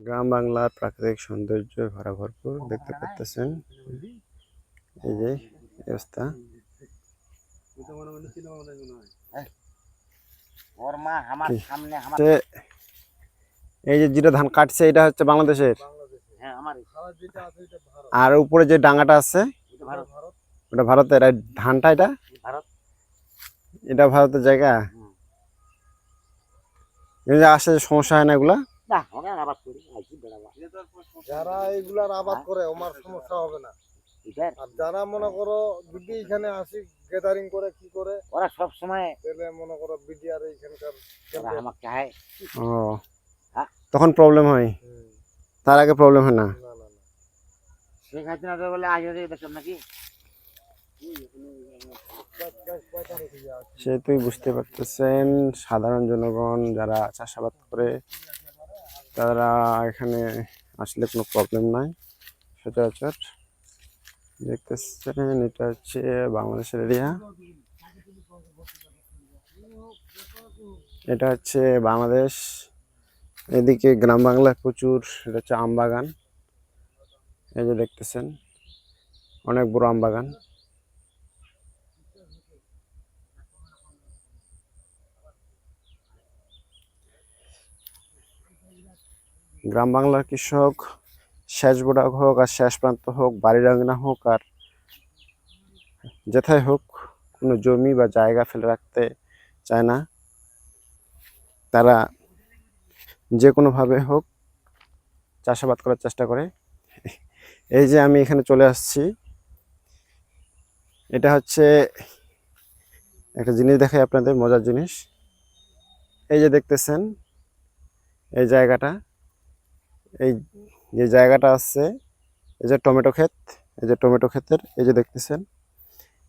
গ্রাম বাংলার প্রাকৃতিক সৌন্দর্য ভরা ভরপুর দেখতে পাচ্ছেন। এই যে অবস্থা, এই যে যেটা ধান কাটছে এটা হচ্ছে বাংলাদেশের, আর উপরে যে ডাঙাটা আছে ওটা ভারতের। আর ধানটা এটা ভারতের জায়গা। আসে সমস্যা হয় না এগুলা, যারা এগুলার আবাদ করে আমার সমস্যা হবে না। আর যারা মনে করো যদি এখানে আসি গ্যাদারিং করে কি করে ওরা সব সময় তাহলে মনে করো বিডিআর এখানকার ও তখন প্রবলেম হয়, তার আগে প্রবলেম হয় না। শেখ হাসিনা তো বলে আজ দেখলাম নাকি, সেহেতুই বুঝতে পারতেছেন সাধারণ জনগণ যারা চাষাবাদ করে তারা এখানে আসলে কোনো প্রবলেম নাই। সচরাচর দেখতেছেন এটা হচ্ছে বাংলাদেশের এরিয়া, এটা হচ্ছে বাংলাদেশ। এদিকে গ্রাম বাংলায় প্রচুর, এটা হচ্ছে আম বাগান। এই যে দেখতেছেন অনেক বড় আম বাগান। গ্রাম বাংলার কৃষক শেষ বোডাক হোক আর শেষ প্রান্ত হোক, বাড়ির আঙিনা হোক আর যেথায় হোক, কোনো জমি বা জায়গা ফেলে রাখতে চায় না। তারা যে কোনোভাবে হোক চাষাবাদ করার চেষ্টা করে। এই যে আমি এখানে চলে আসছি, এটা হচ্ছে একটা জিনিস দেখাই আপনাদের, মজার জিনিস। এই যে দেখতেছেন এই জায়গাটা, এই যে জায়গাটা আছে, এই যে টমেটো ক্ষেত, এই যে টমেটো ক্ষেতের এই যে দেখতেছেন,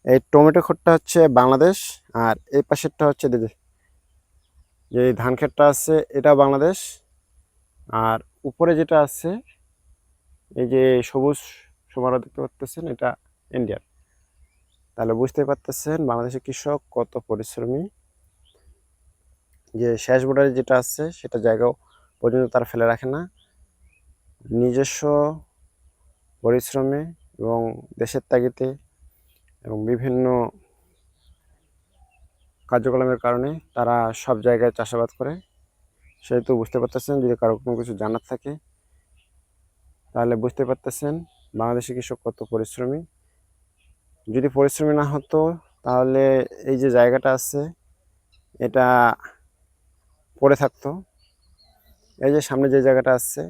এই টমেটো ক্ষেতটা হচ্ছে বাংলাদেশ। আর এই পাশেরটা হচ্ছে যে ধান ক্ষেতটা আছে এটা বাংলাদেশ। আর উপরে যেটা আছে এই যে সবুজ সমারোহ দেখতে পাচ্ছেন, এটা ইন্ডিয়ার। তাহলে বুঝতে পারতেছেন বাংলাদেশের কৃষক কত পরিশ্রমী, যে শেষ বর্ডারে যেটা আছে সেটা জায়গাও পর্যন্ত তারা ফেলে রাখে না। নিজস্ব পরিশ্রমে এবং দেশের তাগিদে এবং বিভিন্ন কার্যক্রমের কারণে তারা সব জায়গায় চাষাবাদ করে। সেহেতু বুঝতে পারতেছেন, যদি কারো কোনো কিছু জানার থাকে তাহলে বুঝতে পারতেছেন বাংলাদেশের কৃষক কত পরিশ্রমী। যদি পরিশ্রমী না হতো তাহলে এই যে জায়গাটা আছে এটা পড়ে থাকতো। এই যে সামনে যে জায়গাটা আছে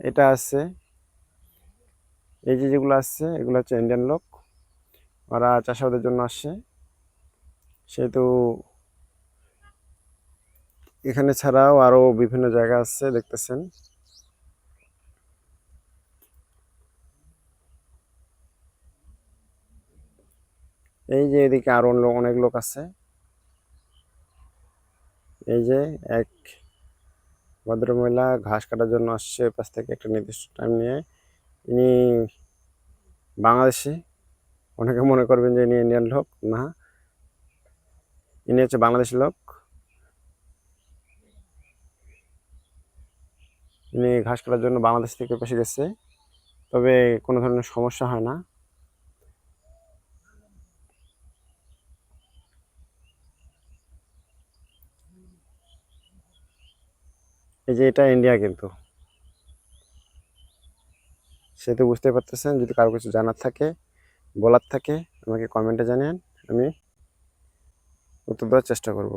এটা আছে, এই যে যেগুলো আসছে এগুলো হচ্ছে ইন্ডিয়ান লোক, ওরা চাষাবাদের জন্য আসছে। সেহেতু এখানে ছাড়াও আরো বিভিন্ন জায়গা আছে দেখতেছেন। এই যে এদিকে আরো অনেক লোক আছে। এই যে এক ভদ্রমহিলা ঘাস কাটার জন্য আসছে পাশ থেকে একটা নির্দিষ্ট টাইম নিয়ে। ইনি বাংলাদেশি, অনেকে মনে করবেন যে ইনি ইন্ডিয়ান লোক, না, ইনি হচ্ছে বাংলাদেশি লোক। ইনি ঘাস কাটার জন্য বাংলাদেশ থেকে পেশে গেছে, তবে কোনো ধরনের সমস্যা হয় না। এই যে এটা ইন্ডিয়া কিন্তু। সেহেতু বুঝতে পারতেছেন, যদি কারো কিছু জানার থাকে বলার থাকে আমাকে কমেন্টে জানান, আমি উত্তর দেওয়ার চেষ্টা করব।